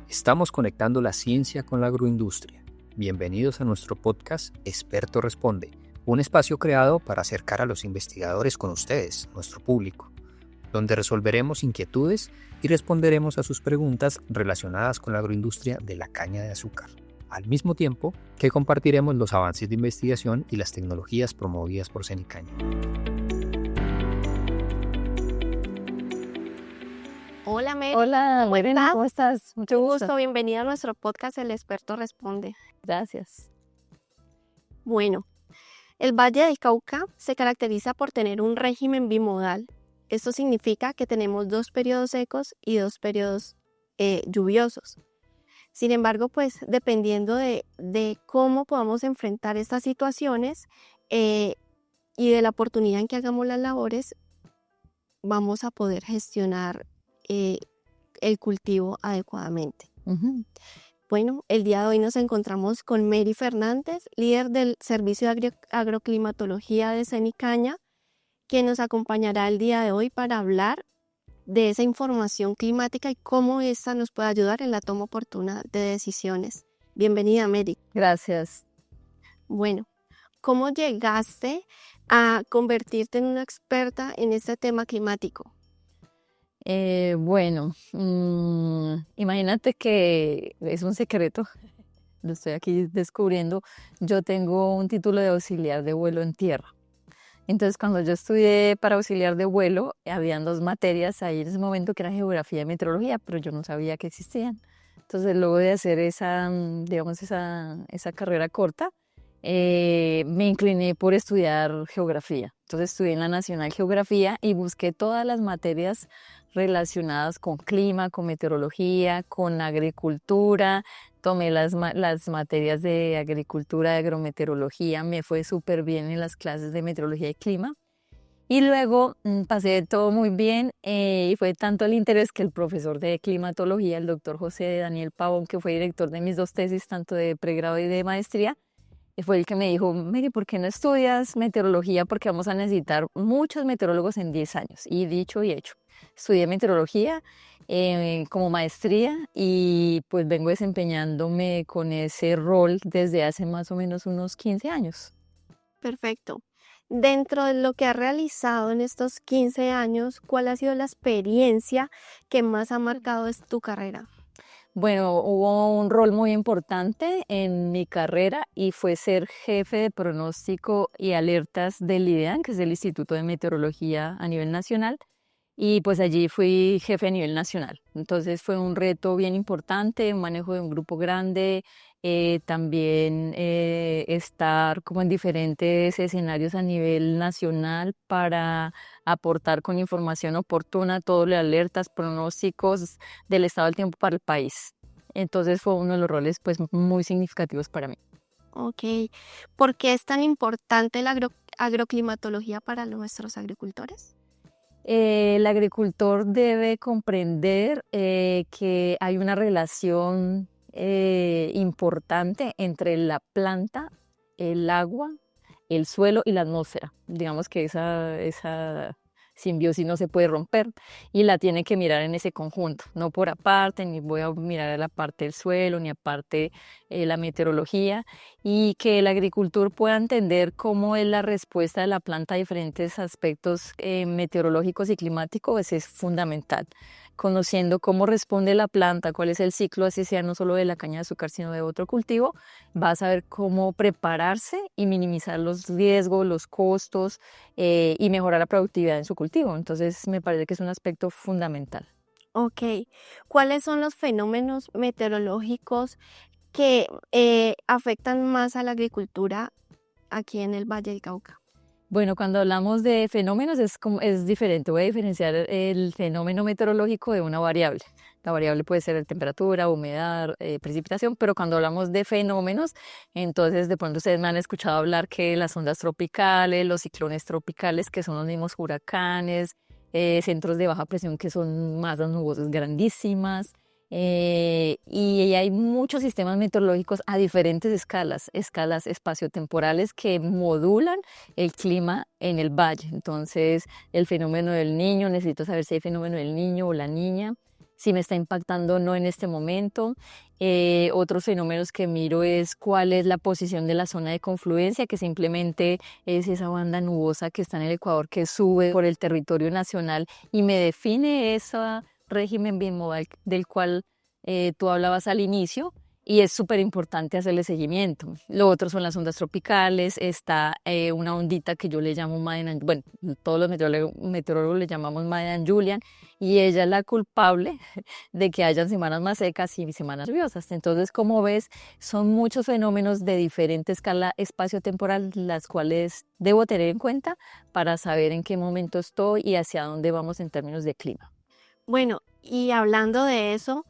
Estamos conectando la ciencia con la agroindustria. Bienvenidos a nuestro podcast Experto Responde, un espacio creado para acercar a los investigadores con ustedes, nuestro público, donde resolveremos inquietudes y responderemos a sus preguntas relacionadas con la agroindustria de la caña de azúcar, al mismo tiempo que compartiremos los avances de investigación y las tecnologías promovidas por Cenicaña. Hola, Mary. Hola, Lorena, ¿cómo estás? Mucho gusto. Bienvenida a nuestro podcast El Experto Responde. Gracias. Bueno, el Valle del Cauca se caracteriza por tener un régimen bimodal. Esto significa que tenemos 2 periodos secos y 2 periodos lluviosos. Sin embargo, pues dependiendo de cómo podamos enfrentar estas situaciones y de la oportunidad en que hagamos las labores, vamos a poder gestionar el cultivo adecuadamente. Bueno, el día de hoy nos encontramos con Mary Fernández, líder del Servicio de Agroclimatología de Cenicaña, quien nos acompañará el día de hoy para hablar de esa información climática y cómo esta nos puede ayudar en la toma oportuna de decisiones. Bienvenida, Mary. Gracias. Bueno, ¿cómo llegaste a convertirte en una experta en este tema climático? Imagínate que es un secreto, lo estoy aquí descubriendo. Yo tengo un título de auxiliar de vuelo en tierra. Entonces, cuando yo estudié para auxiliar de vuelo, habían 2 materias ahí en ese momento que eran geografía y meteorología, pero yo no sabía que existían. Entonces, luego de hacer esa carrera corta, me incliné por estudiar geografía. Entonces estudié en la Nacional Geografía y busqué todas las materias relacionadas con clima, con meteorología, con agricultura. Tomé las materias de agricultura, de agrometeorología. Me fue súper bien en las clases de meteorología y clima. Y luego pasé todo muy bien y fue tanto el interés que el profesor de climatología, el doctor José Daniel Pavón, que fue director de mis 2 tesis, tanto de pregrado y de maestría, fue el que me dijo: Mary, ¿por qué no estudias meteorología? Porque vamos a necesitar muchos meteorólogos en 10 años. Y dicho y hecho, estudié meteorología como maestría y pues vengo desempeñándome con ese rol desde hace más o menos unos 15 años. Perfecto. Dentro de lo que has realizado en estos 15 años, ¿cuál ha sido la experiencia que más ha marcado tu carrera? Bueno, hubo un rol muy importante en mi carrera y fue ser jefe de pronóstico y alertas del IDEAN, que es el Instituto de Meteorología a nivel nacional, y pues allí fui jefe a nivel nacional. Entonces fue un reto bien importante, un manejo de un grupo grande, también estar como en diferentes escenarios a nivel nacional para aportar con información oportuna todas las alertas, pronósticos del estado del tiempo para el país. Entonces fue uno de los roles pues muy significativos para mí. Ok. ¿Por qué es tan importante la agroclimatología para nuestros agricultores? El agricultor debe comprender que hay una relación importante entre la planta, el agua, el suelo y la atmósfera. Digamos que esa simbiosis no se puede romper y la tiene que mirar en ese conjunto, no por aparte, ni voy a mirar a la parte del suelo, ni aparte la meteorología, y que el agricultor pueda entender cómo es la respuesta de la planta a diferentes aspectos meteorológicos y climáticos, es fundamental. Conociendo cómo responde la planta, cuál es el ciclo, así sea no solo de la caña de azúcar, sino de otro cultivo, va a saber cómo prepararse y minimizar los riesgos, los costos y mejorar la productividad en su cultivo. Entonces, me parece que es un aspecto fundamental. Ok. ¿Cuáles son los fenómenos meteorológicos que afectan más a la agricultura aquí en el Valle del Cauca? Bueno, cuando hablamos de fenómenos es diferente. Voy a diferenciar el fenómeno meteorológico de una variable. La variable puede ser temperatura, humedad, precipitación, pero cuando hablamos de fenómenos, entonces de pronto ustedes me han escuchado hablar que las ondas tropicales, los ciclones tropicales, que son los mismos huracanes, centros de baja presión, que son masas nubosas grandísimas. Y hay muchos sistemas meteorológicos a diferentes escalas espaciotemporales que modulan el clima en el valle. Entonces, el fenómeno del niño, necesito saber si hay fenómeno del niño o la niña. si me está impactando o no en este momento. Otros fenómenos que miro es cuál es la posición de la zona de confluencia, que simplemente es esa banda nubosa que está en el Ecuador que sube por el territorio nacional y me define ese régimen bimodal del cual tú hablabas al inicio. Y es súper importante hacerle seguimiento. Lo otro son las ondas tropicales, está una ondita que yo le llamo Madden, bueno, todos los meteorólogos le llamamos Madden Julian, y ella es la culpable de que hayan semanas más secas y semanas lluviosas. Entonces, como ves, son muchos fenómenos de diferente escala espacio-temporal, las cuales debo tener en cuenta para saber en qué momento estoy y hacia dónde vamos en términos de clima. Bueno, y hablando de eso,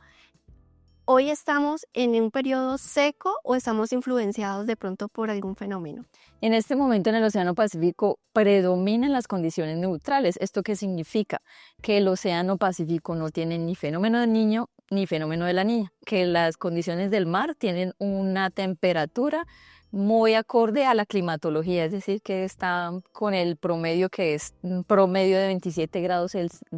¿hoy estamos en un periodo seco o estamos influenciados de pronto por algún fenómeno? En este momento en el Océano Pacífico predominan las condiciones neutrales. ¿Esto qué significa? Que el Océano Pacífico no tiene ni fenómeno del Niño ni fenómeno de la Niña, que las condiciones del mar tienen una temperatura muy acorde a la climatología, es decir, que está con el promedio que es un promedio de 27 grados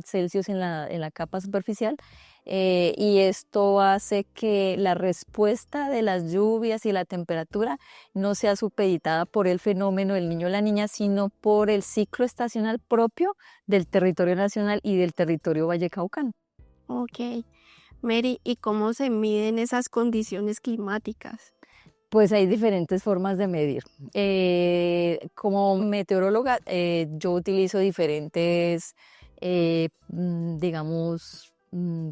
Celsius en la capa superficial. Y esto hace que la respuesta de las lluvias y la temperatura no sea supeditada por el fenómeno del Niño o la Niña, sino por el ciclo estacional propio del territorio nacional y del territorio vallecaucano. Ok. Mary, ¿y cómo se miden esas condiciones climáticas? Pues hay diferentes formas de medir. Como meteoróloga, yo utilizo diferentes, digamos,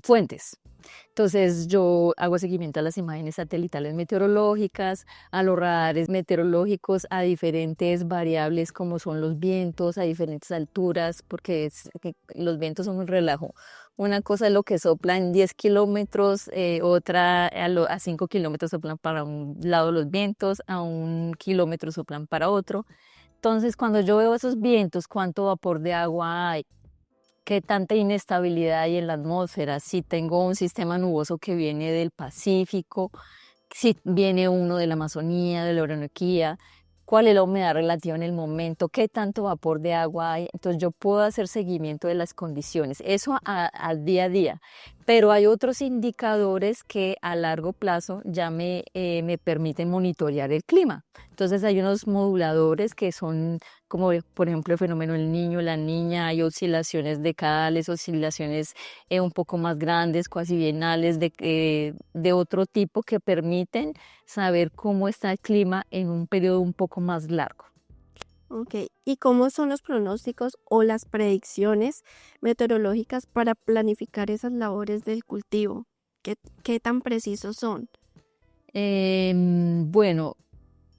fuentes. Entonces yo hago seguimiento a las imágenes satelitales meteorológicas, a los radares meteorológicos, a diferentes variables como son los vientos a diferentes alturas, porque que los vientos son un relajo. Una cosa es lo que sopla en 10 kilómetros, otra a 5 kilómetros soplan para un lado los vientos, a 1 kilómetro soplan para otro. Entonces cuando yo veo esos vientos, cuánto vapor de agua hay, qué tanta inestabilidad hay en la atmósfera, si tengo un sistema nuboso que viene del Pacífico, si viene uno de la Amazonía, de la Orinoquía, cuál es la humedad relativa en el momento, qué tanto vapor de agua hay. Entonces yo puedo hacer seguimiento de las condiciones, eso al día a día. Pero hay otros indicadores que a largo plazo ya me permiten monitorear el clima. Entonces hay unos moduladores que son como por ejemplo el fenómeno del Niño, la Niña, hay oscilaciones decadales, oscilaciones un poco más grandes, cuasi bienales, de otro tipo que permiten saber cómo está el clima en un periodo un poco más largo. Ok, ¿y cómo son los pronósticos o las predicciones meteorológicas para planificar esas labores del cultivo? ¿Qué tan precisos son? Bueno,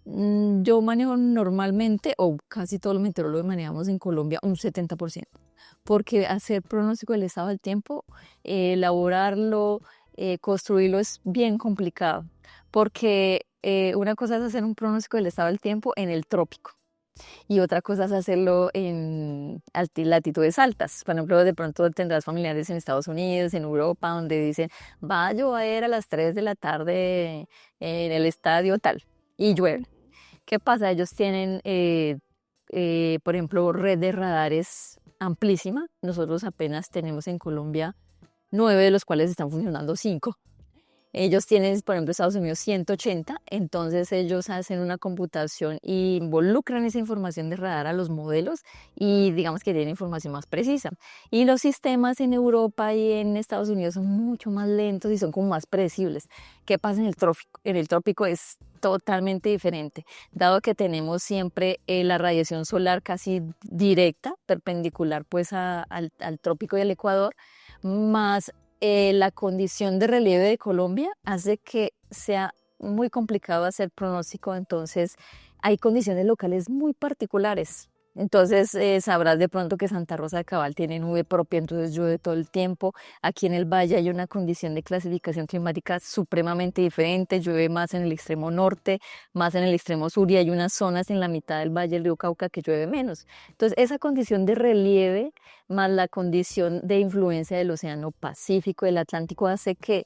yo manejo normalmente, o casi todos los meteorólogos manejamos en Colombia un 70%, porque hacer pronóstico del estado del tiempo, elaborarlo, construirlo es bien complicado, porque una cosa es hacer un pronóstico del estado del tiempo en el trópico y otra cosa es hacerlo en latitudes altas. Por ejemplo, de pronto tendrás familiares en Estados Unidos, en Europa, donde dicen, va a llover a las 3 de la tarde en el estadio tal, y llueve. ¿Qué pasa? Ellos tienen, por ejemplo, red de radares amplísima. Nosotros apenas tenemos en Colombia 9, de los cuales están funcionando 5. Ellos tienen, por ejemplo, Estados Unidos 180, entonces ellos hacen una computación e involucran esa información de radar a los modelos y digamos que tienen información más precisa. Y los sistemas en Europa y en Estados Unidos son mucho más lentos y son como más predecibles. ¿Qué pasa en el trópico? En el trópico es totalmente diferente, dado que tenemos siempre la radiación solar casi directa, perpendicular pues al trópico y al Ecuador, más la condición de relieve de Colombia hace que sea muy complicado hacer pronóstico, entonces hay condiciones locales muy particulares. Entonces sabrás de pronto que Santa Rosa de Cabal tiene nube propia, entonces llueve todo el tiempo. Aquí en el valle hay una condición de clasificación climática supremamente diferente, llueve más en el extremo norte, más en el extremo sur y hay unas zonas en la mitad del valle del río Cauca que llueve menos. Entonces esa condición de relieve más la condición de influencia del Océano Pacífico, del Atlántico, hace que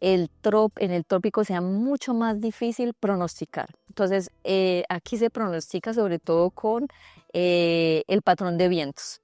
en el trópico sea mucho más difícil pronosticar. Entonces, aquí se pronostica sobre todo con el patrón de vientos.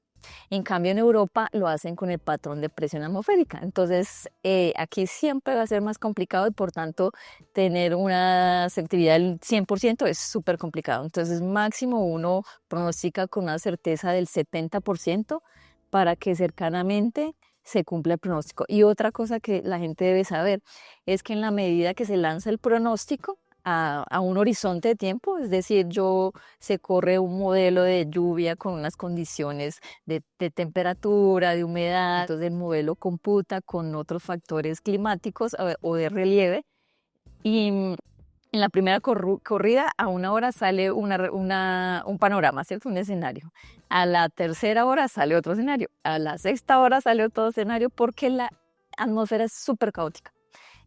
En cambio, en Europa lo hacen con el patrón de presión atmosférica. Entonces, aquí siempre va a ser más complicado y por tanto, tener una selectividad del 100% es súper complicado. Entonces, máximo uno pronostica con una certeza del 70% para que cercanamente se cumpla el pronóstico. Y otra cosa que la gente debe saber es que en la medida que se lanza el pronóstico a un horizonte de tiempo, es decir, se corre un modelo de lluvia con unas condiciones de temperatura, de humedad, entonces el modelo computa con otros factores climáticos o de relieve y en la primera corrida a una hora sale un panorama, ¿cierto? Un escenario. A la tercera hora sale otro escenario. A la sexta hora sale otro escenario porque la atmósfera es súper caótica.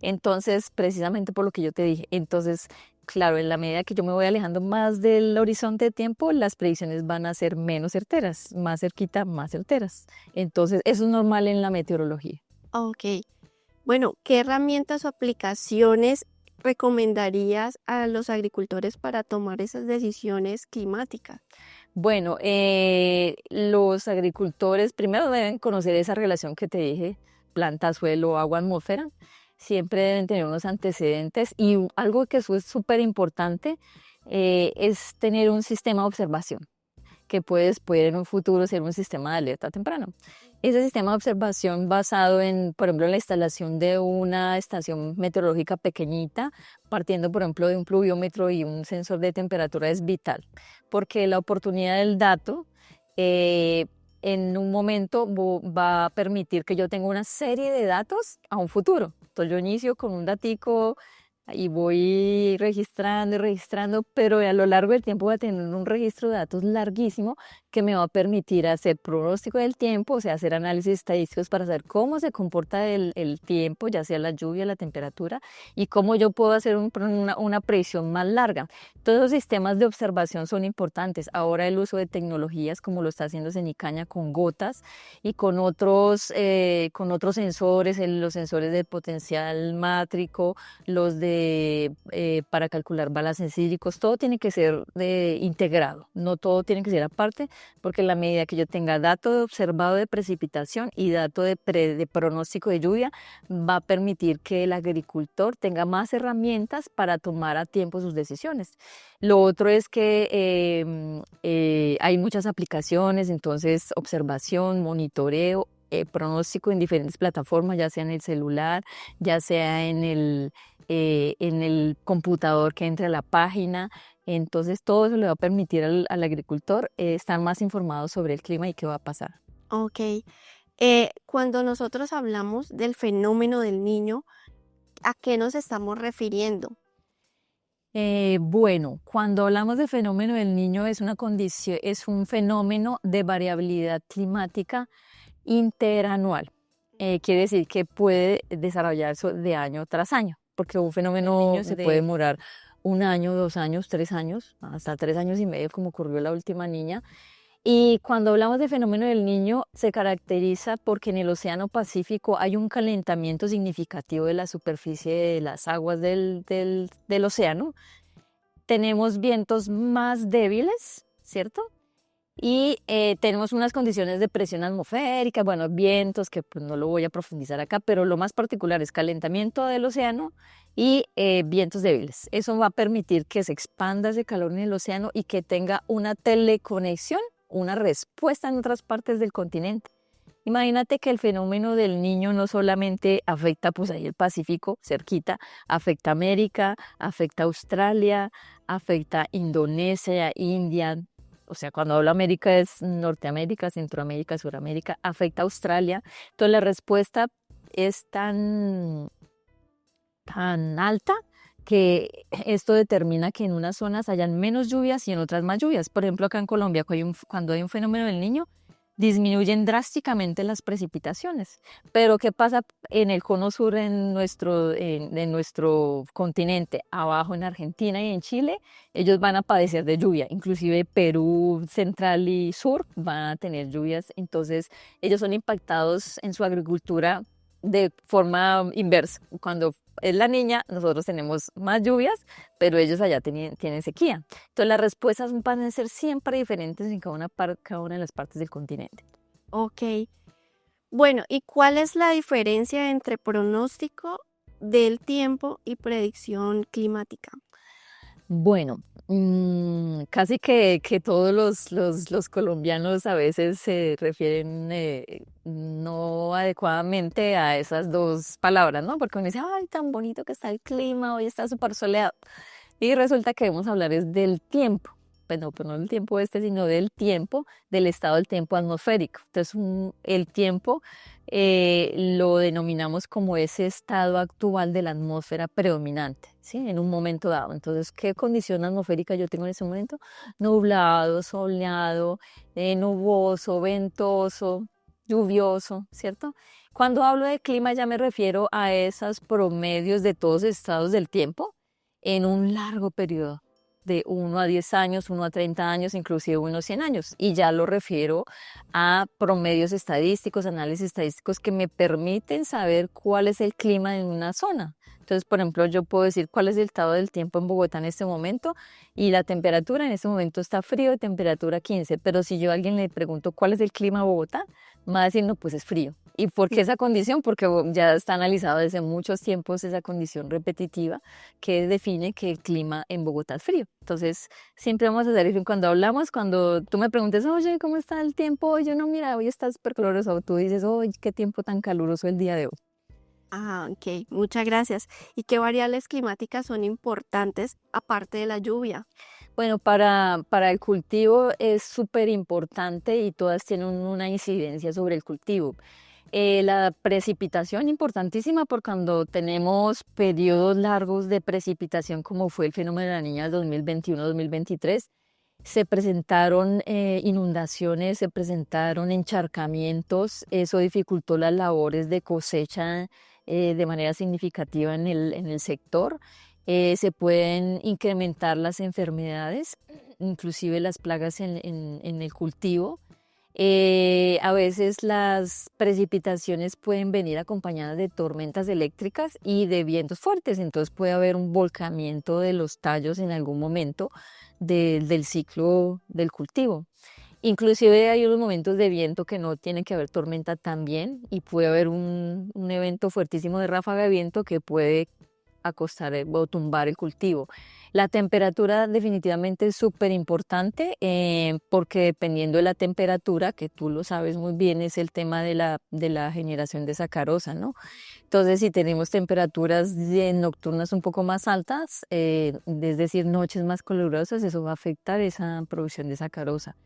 Entonces, precisamente por lo que yo te dije. Entonces, claro, en la medida que yo me voy alejando más del horizonte de tiempo, las predicciones van a ser menos certeras, más cerquita, más certeras. Entonces, eso es normal en la meteorología. Ok. Bueno, ¿qué herramientas o aplicaciones recomendarías a los agricultores para tomar esas decisiones climáticas? Bueno, los agricultores primero deben conocer esa relación que te dije, planta, suelo, agua, atmósfera. Siempre deben tener unos antecedentes y algo que eso es súper importante es tener un sistema de observación que puede en un futuro ser un sistema de alerta temprano. Ese sistema de observación basado en, por ejemplo, en la instalación de una estación meteorológica pequeñita, partiendo, por ejemplo, de un pluviómetro y un sensor de temperatura es vital, porque la oportunidad del dato en un momento va a permitir que yo tenga una serie de datos a un futuro. Entonces yo inicio con un datico y voy registrando y registrando, pero a lo largo del tiempo voy a tener un registro de datos larguísimo que me va a permitir hacer pronóstico del tiempo, o sea, hacer análisis estadísticos para saber cómo se comporta el tiempo, ya sea la lluvia, la temperatura, y cómo yo puedo hacer una predicción más larga. Todos los sistemas de observación son importantes. Ahora el uso de tecnologías como lo está haciendo Cenicaña con gotas y con otros sensores, los sensores de potencial mátrico, los para calcular balances hídricos, todo tiene que ser integrado, no todo tiene que ser aparte, porque en la medida que yo tenga dato observado de precipitación y dato de pronóstico de lluvia, va a permitir que el agricultor tenga más herramientas para tomar a tiempo sus decisiones. Lo otro es que hay muchas aplicaciones, entonces observación, monitoreo, pronóstico en diferentes plataformas, ya sea en el celular, ya sea en el computador que entre a la página. Entonces todo eso le va a permitir al agricultor estar más informado sobre el clima y qué va a pasar. Ok. Cuando nosotros hablamos del fenómeno del Niño, ¿a qué nos estamos refiriendo? Bueno, cuando hablamos de fenómeno del Niño es una condición, es un fenómeno de variabilidad climática interanual. Quiere decir que puede desarrollarse de año tras año, porque un fenómeno se puede demorar 1 año, 2 años, 3 años, hasta 3 años y medio, como ocurrió la última niña. Y cuando hablamos de fenómeno del Niño, se caracteriza porque en el Océano Pacífico hay un calentamiento significativo de la superficie de las aguas del océano. Tenemos vientos más débiles, ¿cierto? Y tenemos unas condiciones de presión atmosférica, bueno, vientos, que pues no lo voy a profundizar acá, pero lo más particular es calentamiento del océano y vientos débiles. Eso va a permitir que se expanda ese calor en el océano y que tenga una teleconexión, una respuesta en otras partes del continente. Imagínate que el fenómeno del Niño no solamente afecta pues ahí el Pacífico cerquita, afecta América, afecta Australia, afecta Indonesia, India. O sea, cuando hablo América es Norteamérica, Centroamérica, Suramérica, afecta a Australia. Entonces la respuesta es tan alta que esto determina que en unas zonas hayan menos lluvias y en otras más lluvias. Por ejemplo, acá en Colombia, cuando hay un fenómeno del Niño, disminuyen drásticamente las precipitaciones. Pero ¿qué pasa en el cono sur, en nuestro continente? Abajo en Argentina y en Chile, ellos van a padecer de lluvia. Inclusive Perú central y sur van a tener lluvias. Entonces, ellos son impactados en su agricultura de forma inversa. Cuando es la niña, nosotros tenemos más lluvias, pero ellos allá tienen sequía. Entonces las respuestas van a ser siempre diferentes en cada una de las partes del continente. Ok. Bueno, ¿y cuál es la diferencia entre pronóstico del tiempo y predicción climática? Bueno, casi que todos los colombianos a veces se refieren no adecuadamente a esas dos palabras, ¿no? Porque uno dice, ay, tan bonito que está el clima, hoy está súper soleado. Y resulta que debemos hablar es del tiempo. Bueno, pues no del tiempo sino del tiempo, del estado del tiempo atmosférico. Entonces, el tiempo lo denominamos como ese estado actual de la atmósfera predominante, ¿sí? En un momento dado. Entonces, ¿qué condición atmosférica yo tengo en ese momento? Nublado, soleado, nuboso, ventoso, lluvioso, ¿cierto? Cuando hablo de clima ya me refiero a esos promedios de todos los estados del tiempo en un largo periodo de 1 a 10 años, 1 a 30 años, inclusive 1 a 100 años. Y ya lo refiero a promedios estadísticos, análisis estadísticos que me permiten saber cuál es el clima en una zona. Entonces, por ejemplo, yo puedo decir cuál es el estado del tiempo en Bogotá en este momento y la temperatura en este momento está frío, temperatura 15. Pero si yo a alguien le pregunto cuál es el clima de Bogotá, me va a decir, no, pues es frío. ¿Y por qué esa condición? Porque ya está analizado desde muchos tiempos esa condición repetitiva que define que el clima en Bogotá es frío. Entonces, siempre vamos a hacer eso. Cuando hablamos, cuando tú me preguntes, oye, ¿cómo está el tiempo hoy? Yo no, mira, hoy está súper caluroso. Tú dices, oye, qué tiempo tan caluroso el día de hoy. Ah, ok, muchas gracias. ¿Y qué variables climáticas son importantes aparte de la lluvia? Bueno, para el cultivo es súper importante y todas tienen una incidencia sobre el cultivo. La precipitación importantísima por cuando tenemos periodos largos de precipitación como fue el fenómeno de la Niña del 2021-2023, se presentaron inundaciones, se presentaron encharcamientos, eso dificultó las labores de cosecha de manera significativa en el sector. Se pueden incrementar las enfermedades, inclusive las plagas en el cultivo. A veces las precipitaciones pueden venir acompañadas de tormentas eléctricas y de vientos fuertes, entonces puede haber un volcamiento de los tallos en algún momento del ciclo del cultivo. Inclusive hay unos momentos de viento que no tiene que haber tormenta también y puede haber un evento fuertísimo de ráfaga de viento que puede acostar o tumbar el cultivo. La temperatura definitivamente es súper importante porque dependiendo de la temperatura, que tú lo sabes muy bien, es el tema de la generación de sacarosa, ¿no? Entonces, si tenemos temperaturas nocturnas un poco más altas, es decir, noches más calurosas, eso va a afectar esa producción de sacarosa.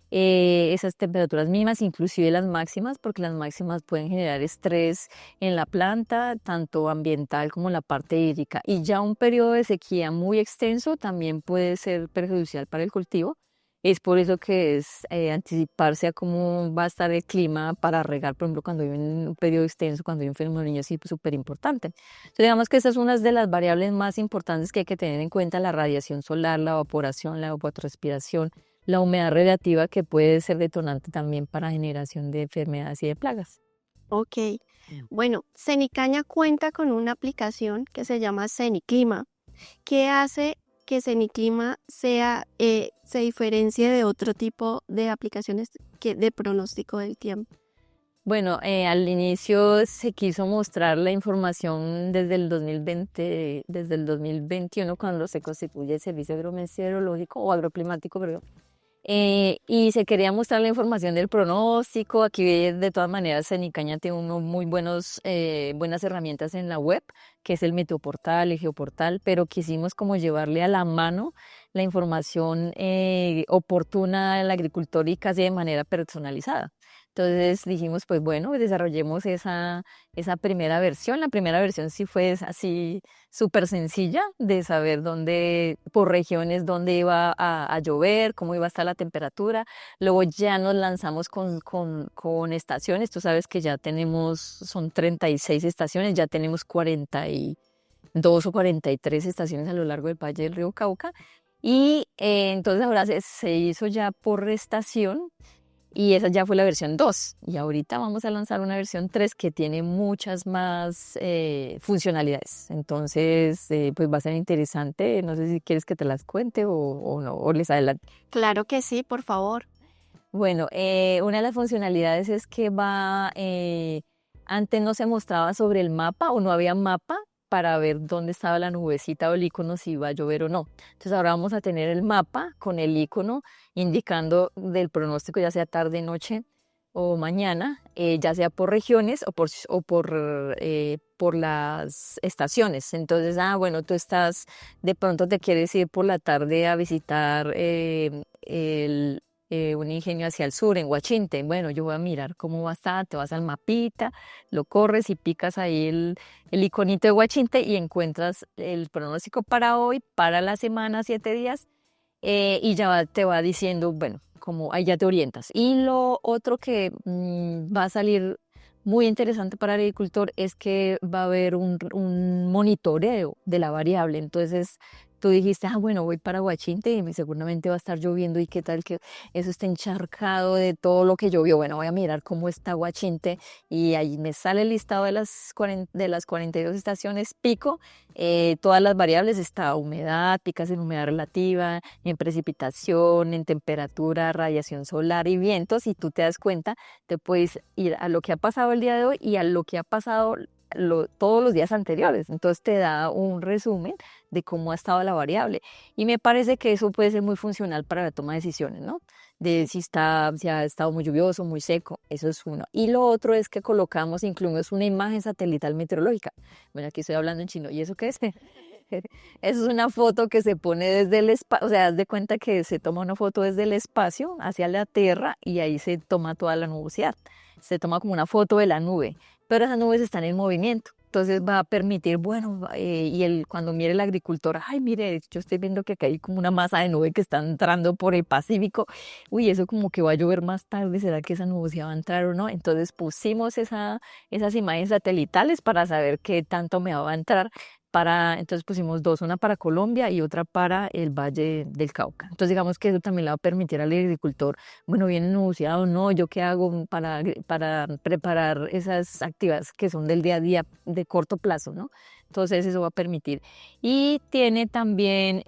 Esas temperaturas mínimas, inclusive las máximas, porque las máximas pueden generar estrés en la planta, tanto ambiental como en la parte hídrica. Y ya un periodo de sequía muy extenso también puede ser perjudicial para el cultivo. Es por eso que es anticiparse a cómo va a estar el clima para regar, por ejemplo, cuando hay un periodo extenso, cuando hay un fenómeno del niño, sí, pues, súper importante. Entonces, digamos que esa es una de las variables más importantes que hay que tener en cuenta: la radiación solar, la evaporación, la evapotranspiración, la humedad relativa, que puede ser detonante también para generación de enfermedades y de plagas. Ok, bueno, Cenicaña cuenta con una aplicación que se llama Ceniclima. ¿Qué hace que Ceniclima se diferencie de otro tipo de aplicaciones de pronóstico del tiempo? Bueno, al inicio se quiso mostrar la información desde el 2020, desde el 2021, cuando se constituye el Servicio Agrometeorológico o Agroclimático, perdón. Y se quería mostrar la información del pronóstico. Aquí de todas maneras Cenicaña tiene unos muy buenas herramientas en la web, que es el Meteoportal, el Geoportal, pero quisimos como llevarle a la mano la información oportuna al agricultor y casi de manera personalizada. Entonces dijimos, pues bueno, desarrollemos esa primera versión. La primera versión sí fue así súper sencilla de saber dónde, por regiones, dónde iba a llover, cómo iba a estar la temperatura. Luego ya nos lanzamos con estaciones. Tú sabes que ya son 36 estaciones, ya tenemos 42 o 43 estaciones a lo largo del Valle del Río Cauca. Y entonces ahora se hizo ya por estación. Y esa ya fue la versión 2. Y ahorita vamos a lanzar una versión 3 que tiene muchas más funcionalidades. Entonces, pues va a ser interesante. No sé si quieres que te las cuente o no, o les adelanto. Claro que sí, por favor. Bueno, una de las funcionalidades es que antes no se mostraba sobre el mapa o no había mapa para ver dónde estaba la nubecita o el icono si iba a llover o no. Entonces ahora vamos a tener el mapa con el icono indicando del pronóstico, ya sea tarde, noche o mañana, ya sea por regiones por las estaciones. Entonces, bueno, de pronto te quieres ir por la tarde a visitar un ingenio hacia el sur, en Huachinte. Bueno, yo voy a mirar cómo va a estar, te vas al mapita, lo corres y picas ahí el iconito de Huachinte y encuentras el pronóstico para hoy, para la semana, 7 días, y te va diciendo, bueno, como ahí ya te orientas. Y lo otro que va a salir muy interesante para el agricultor es que va a haber un monitoreo de la variable. Entonces, tú dijiste, bueno, voy para Huachinte y seguramente va a estar lloviendo y qué tal que eso está encharcado de todo lo que llovió. Bueno, voy a mirar cómo está Huachinte y ahí me sale el listado de las 42 estaciones, pico todas las variables, está humedad, picas en humedad relativa, en precipitación, en temperatura, radiación solar y vientos, y tú te das cuenta, te puedes ir a lo que ha pasado el día de hoy y a lo que ha pasado todos los días anteriores. Entonces te da un resumen de cómo ha estado la variable. Y me parece que eso puede ser muy funcional para la toma de decisiones, ¿no? De si ha estado muy lluvioso, muy seco, eso es uno. Y lo otro es que incluimos una imagen satelital meteorológica. Bueno, aquí estoy hablando en chino. ¿Y eso qué es? Es una foto que se pone desde el espacio, o sea, haz de cuenta que se toma una foto desde el espacio hacia la Tierra y ahí se toma toda la nubosidad. Se toma como una foto de la nube, pero esas nubes están en movimiento. Entonces va a permitir, bueno, cuando mire el agricultor, ay, mire, yo estoy viendo que acá hay como una masa de nube que está entrando por el Pacífico. Uy, eso como que va a llover más tarde, ¿será que esa nubosidad va a entrar o no? Entonces pusimos esas imágenes satelitales para saber qué tanto me va a entrar. Entonces pusimos dos, una para Colombia y otra para el Valle del Cauca. Entonces digamos que eso también le va a permitir al agricultor, bueno, viene nubosidad o no, yo qué hago para preparar esas actividades que son del día a día de corto plazo, ¿no? Entonces eso va a permitir. Y tiene también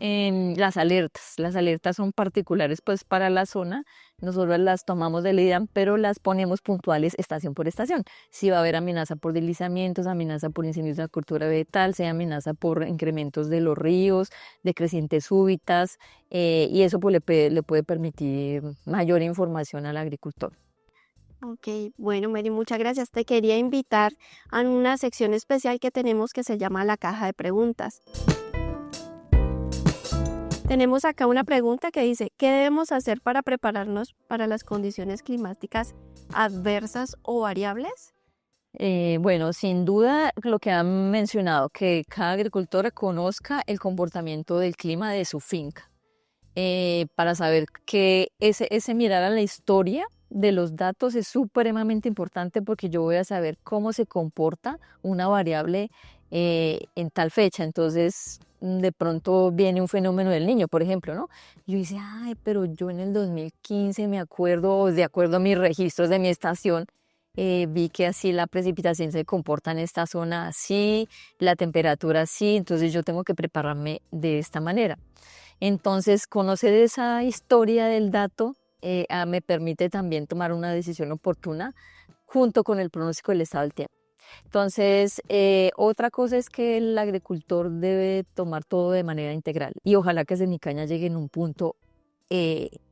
las alertas. Las alertas son particulares pues para la zona. Nosotros las tomamos del IDAM, pero las ponemos puntuales estación por estación. Si va a haber amenaza por deslizamientos, amenaza por incendios de la cultura vegetal, sea amenaza por incrementos de los ríos, de crecientes súbitas, y eso pues le puede permitir mayor información al agricultor. Ok, bueno, Mary, muchas gracias. Te quería invitar a una sección especial que tenemos que se llama la caja de preguntas. Tenemos acá una pregunta que dice, ¿qué debemos hacer para prepararnos para las condiciones climáticas adversas o variables? Bueno, sin duda lo que han mencionado, que cada agricultor conozca el comportamiento del clima de su finca, para saber que ese mirar a la historia de los datos es supremamente importante porque yo voy a saber cómo se comporta una variable en tal fecha. Entonces, de pronto viene un fenómeno del Niño, por ejemplo, ¿no? Yo dice, ay, pero yo en el 2015 me acuerdo, de acuerdo a mis registros de mi estación, vi que así la precipitación se comporta en esta zona así, la temperatura así, entonces yo tengo que prepararme de esta manera. Entonces, conocer esa historia del dato me permite también tomar una decisión oportuna junto con el pronóstico del estado del tiempo. Entonces, otra cosa es que el agricultor debe tomar todo de manera integral y ojalá que Senicaña llegue en un punto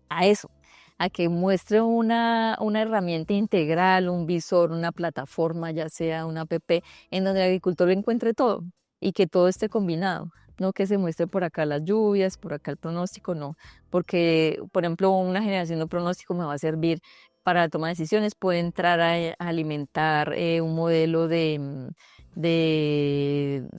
a eso, a que muestre una herramienta integral, un visor, una plataforma, ya sea una app, en donde el agricultor encuentre todo y que todo esté combinado. No que se muestre por acá las lluvias, por acá el pronóstico, no. Porque, por ejemplo, una generación de pronóstico me va a servir para la toma de decisiones. Puede entrar a alimentar un modelo de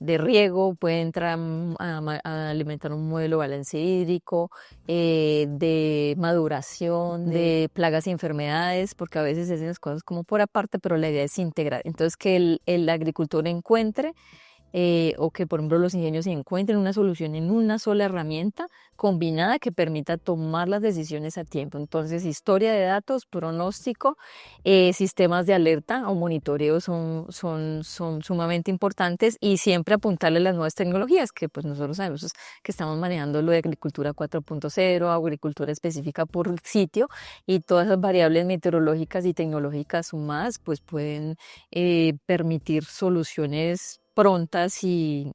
riego, puede entrar a alimentar un modelo de balance hídrico, de maduración, de plagas y enfermedades, porque a veces se hacen las cosas como por aparte, pero la idea es integrar. Entonces, que el agricultor encuentre o que, por ejemplo, los ingenios encuentren una solución en una sola herramienta combinada que permita tomar las decisiones a tiempo. Entonces, historia de datos, pronóstico, sistemas de alerta o monitoreo son sumamente importantes y siempre apuntarle a las nuevas tecnologías, que pues nosotros sabemos que estamos manejando lo de agricultura 4.0, agricultura específica por sitio, y todas esas variables meteorológicas y tecnológicas sumadas pues pueden permitir soluciones prontas y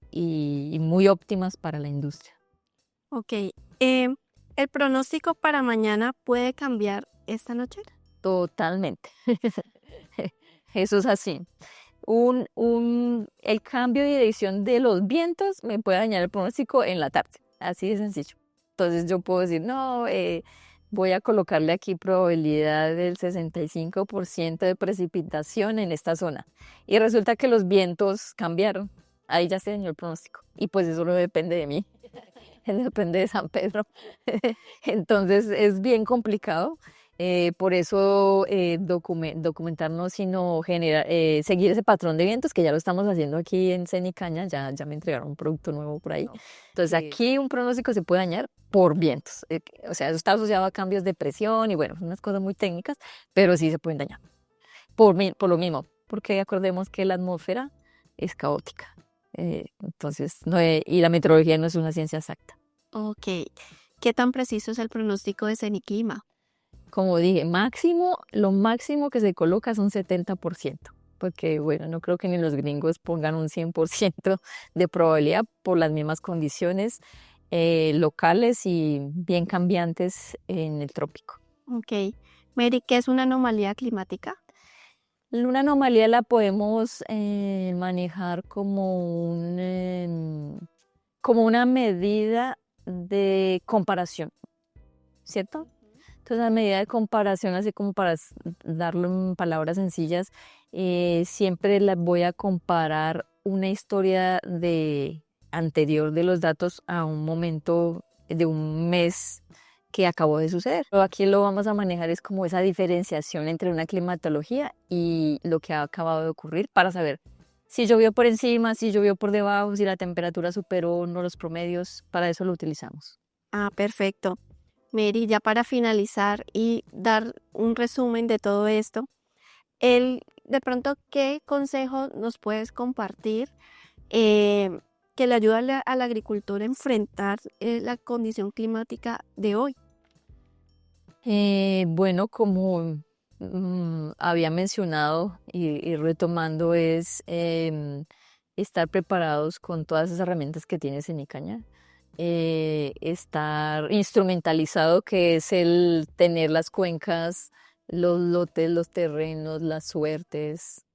muy óptimas para la industria. Ok, ¿el pronóstico para mañana puede cambiar esta noche? Totalmente. Eso es así. El cambio de dirección de los vientos me puede dañar el pronóstico en la tarde, así de sencillo. Entonces yo puedo decir, no, voy a colocarle aquí probabilidad del 65% de precipitación en esta zona. Y resulta que los vientos cambiaron. Ahí ya se dañó el pronóstico. Y pues eso no depende de mí, depende de San Pedro. Entonces es bien complicado. Por eso documentarnos, sino seguir ese patrón de vientos, que ya lo estamos haciendo aquí en Cenicaña, ya me entregaron un producto nuevo por ahí. Entonces aquí un pronóstico se puede dañar por vientos. O sea, eso está asociado a cambios de presión y bueno, unas cosas muy técnicas, pero sí se pueden dañar. Por lo mismo, porque acordemos que la atmósfera es caótica. Entonces, y la meteorología no es una ciencia exacta. Ok, ¿qué tan preciso es el pronóstico de Ceniclima? Como dije, lo máximo que se coloca es un 70%, porque bueno, no creo que ni los gringos pongan un 100% de probabilidad por las mismas condiciones locales y bien cambiantes en el trópico. Ok, Mary, ¿qué es una anomalía climática? Una anomalía la podemos manejar como una medida de comparación, ¿cierto? Entonces, a medida de comparación, así como para darlo en palabras sencillas, siempre las voy a comparar una historia anterior de los datos a un momento de un mes que acabó de suceder. Pero aquí lo vamos a manejar es como esa diferenciación entre una climatología y lo que ha acabado de ocurrir para saber si llovió por encima, si llovió por debajo, si la temperatura superó o no los promedios. Para eso lo utilizamos. Ah, perfecto. Mary, ya para finalizar y dar un resumen de todo esto, de pronto, ¿qué consejo nos puedes compartir que le ayude al agricultor a enfrentar la condición climática de hoy? Bueno, como había mencionado y retomando, es estar preparados con todas esas herramientas que tiene Cenicaña. Estar instrumentalizado, que es el tener las cuencas, los lotes, los terrenos, las suertes,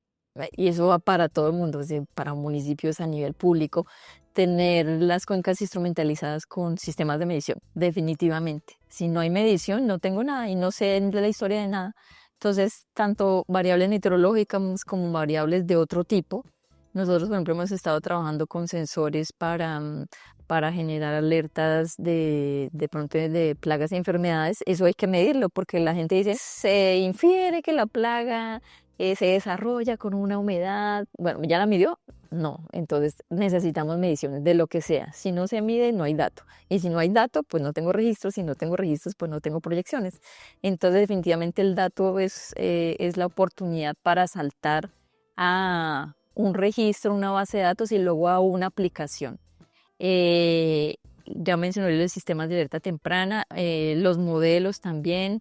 y eso va para todo el mundo, es decir, para municipios a nivel público, tener las cuencas instrumentalizadas con sistemas de medición, definitivamente. Si no hay medición, no tengo nada y no sé de la historia de nada. Entonces, tanto variables meteorológicas como variables de otro tipo. Nosotros, por ejemplo, hemos estado trabajando con sensores para generar alertas de pronto de plagas y enfermedades. Eso hay que medirlo porque la gente dice, se infiere que la plaga se desarrolla con una humedad. Bueno, ¿ya la midió? No, entonces necesitamos mediciones de lo que sea. Si no se mide, no hay dato. Y si no hay dato, pues no tengo registros. Si no tengo registros, pues no tengo proyecciones. Entonces, definitivamente el dato es la oportunidad para saltar a un registro, una base de datos y luego a una aplicación. Ya mencioné los sistemas de alerta temprana, los modelos también.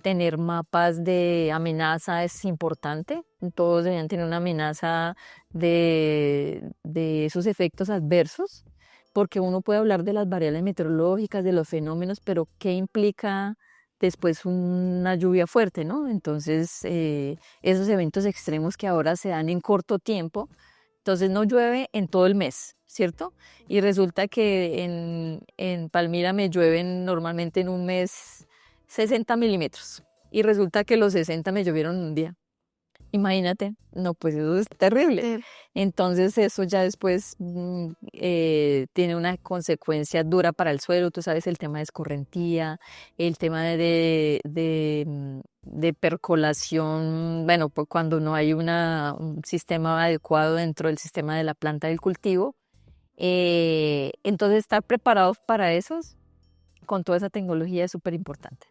Tener mapas de amenaza es importante. Todos deberían tener una amenaza de esos efectos adversos, porque uno puede hablar de las variables meteorológicas, de los fenómenos, pero ¿qué implica después una lluvia fuerte, ¿no? Entonces, esos eventos extremos que ahora se dan en corto tiempo, entonces no llueve en todo el mes, ¿cierto? Y resulta que en Palmira me llueven normalmente en un mes 60 milímetros y resulta que los 60 me llovieron en un día. Imagínate, no, pues eso es terrible. Entonces eso ya después tiene una consecuencia dura para el suelo. Tú sabes, el tema de escorrentía, el tema de percolación, bueno, pues cuando no hay un sistema adecuado dentro del sistema de la planta del cultivo. Entonces estar preparados para esos con toda esa tecnología es súper importante.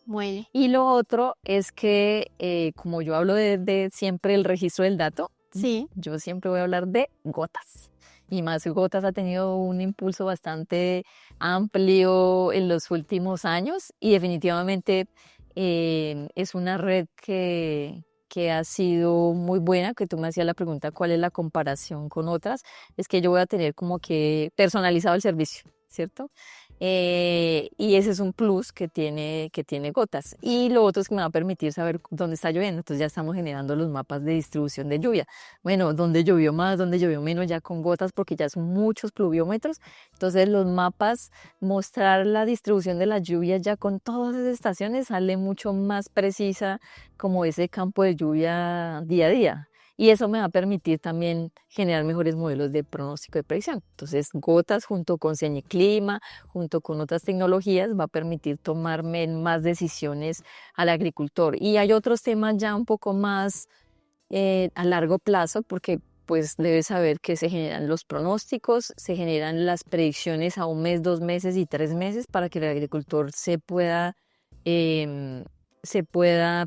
Bueno, Y lo otro es que, como yo hablo de siempre el registro del dato, sí, yo siempre voy a hablar de gotas. Y más Gotas ha tenido un impulso bastante amplio en los últimos años y definitivamente es una red que ha sido muy buena, que tú me hacías la pregunta, ¿cuál es la comparación con otras? Es que yo voy a tener como que personalizado el servicio, ¿cierto? Y ese es un plus que tiene Gotas. Y lo otro es que me va a permitir saber dónde está lloviendo. Entonces ya estamos generando los mapas de distribución de lluvia. Bueno, dónde llovió más, dónde llovió menos, ya con Gotas, porque ya son muchos pluviómetros. Entonces los mapas, mostrar la distribución de la lluvia ya con todas esas estaciones sale mucho más precisa como ese campo de lluvia día a día. Y eso me va a permitir también generar mejores modelos de pronóstico de predicción. Entonces, Gotas junto con Ceniclima, junto con otras tecnologías, va a permitir tomarme más decisiones al agricultor. Y hay otros temas ya un poco más a largo plazo, porque pues debes saber que se generan los pronósticos, se generan las predicciones a 1 mes, 2 meses y 3 meses para que el agricultor se pueda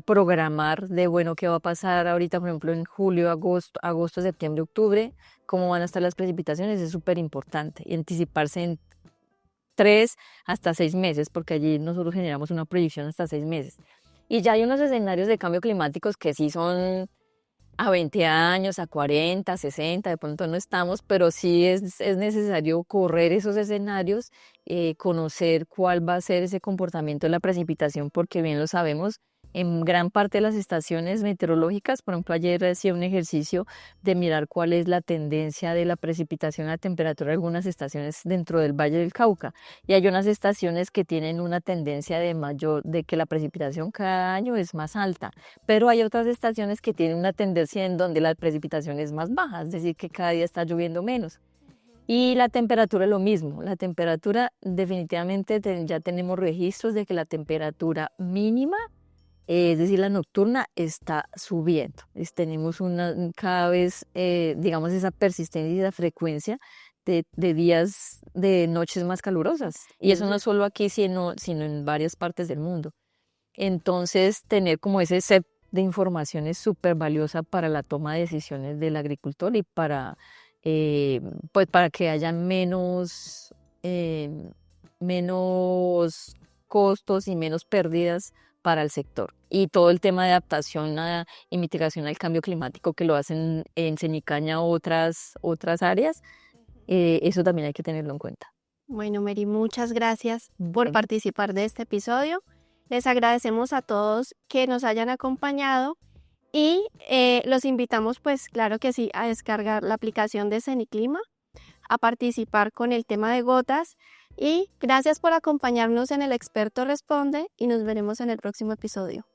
programar de, bueno, qué va a pasar ahorita, por ejemplo, en julio, agosto, septiembre, octubre, cómo van a estar las precipitaciones, es súper importante. Y anticiparse en 3 hasta 6 meses, porque allí nosotros generamos una proyección hasta 6 meses. Y ya hay unos escenarios de cambio climáticos que sí son a 20 años, a 40, 60, de pronto no estamos, pero sí es necesario correr esos escenarios, conocer cuál va a ser ese comportamiento de la precipitación, porque bien lo sabemos, en gran parte de las estaciones meteorológicas, por ejemplo, ayer hacía un ejercicio de mirar cuál es la tendencia de la precipitación a temperatura de algunas estaciones dentro del Valle del Cauca. Y hay unas estaciones que tienen una tendencia de que la precipitación cada año es más alta, pero hay otras estaciones que tienen una tendencia en donde la precipitación es más baja, es decir, que cada día está lloviendo menos. Y la temperatura es lo mismo. La temperatura definitivamente ya tenemos registros de que la temperatura mínima, es decir, la nocturna, está subiendo. Tenemos cada vez, digamos, esa persistencia y esa frecuencia de días, de noches más calurosas. Y eso no es solo aquí, sino en varias partes del mundo. Entonces, tener como ese set de información es súper valiosa para la toma de decisiones del agricultor y pues para que haya menos costos y menos pérdidas para el sector. Y todo el tema de adaptación y mitigación al cambio climático que lo hacen en Cenicaña otras áreas, eso también hay que tenerlo en cuenta. Bueno, Mary, muchas gracias por participar de este episodio. Les agradecemos a todos que nos hayan acompañado y los invitamos, pues claro que sí, a descargar la aplicación de Ceniclima, a participar con el tema de gotas y gracias por acompañarnos en El Experto Responde y nos veremos en el próximo episodio.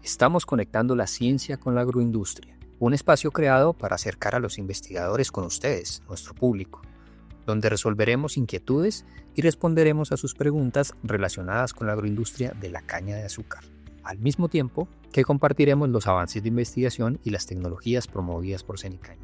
Estamos conectando la ciencia con la agroindustria, un espacio creado para acercar a los investigadores con ustedes, nuestro público, donde resolveremos inquietudes y responderemos a sus preguntas relacionadas con la agroindustria de la caña de azúcar, al mismo tiempo que compartiremos los avances de investigación y las tecnologías promovidas por Cenicaña.